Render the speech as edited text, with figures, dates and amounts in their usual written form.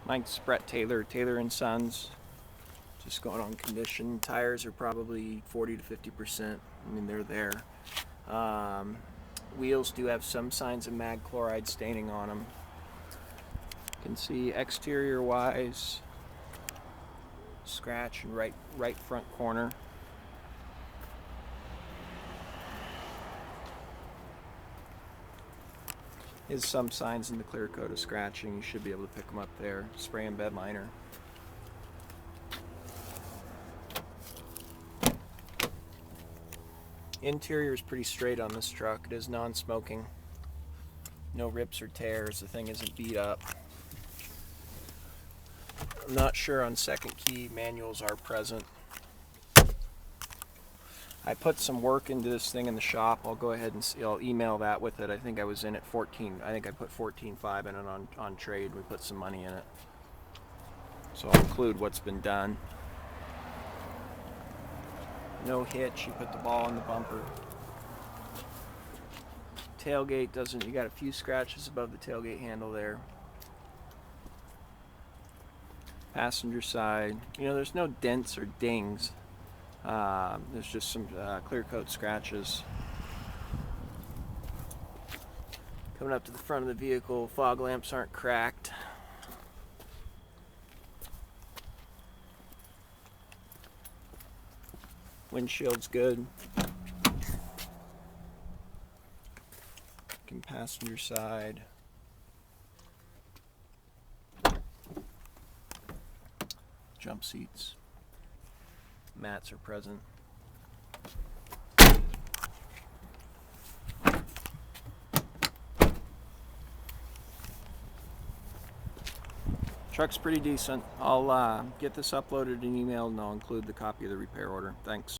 Mike's Brett Taylor, Taylor & Sons. Just going on condition. Tires are probably 40 to 50%. I mean, they're there. Wheels do have some signs of mag chloride staining on them. You can see exterior wise, scratch in right front corner. Is some signs in the clear coat of scratching. You should be able to pick them up there. Spray and bed liner. Interior is pretty straight on this truck. It is non-smoking. No rips or tears. The thing isn't beat up. I'm not sure on second key manuals are present. I put some work into this thing in the shop. I'll go ahead and see, I'll email that with it. I think I was in at 14. I think I put 14.5 in it on trade. We put some money in it. So I'll include what's been done. No hitch. You put the ball in the bumper. Tailgate doesn't, you got a few scratches above the tailgate handle there. Passenger side, you know, there's no dents or dings. There's just some clear coat scratches. Coming up to the front of the vehicle, fog lamps aren't cracked. Windshield's good. Passenger side. Jump seats. Mats are present. Truck's pretty decent. I'll get this uploaded and emailed, and I'll include the copy of the repair order. Thanks.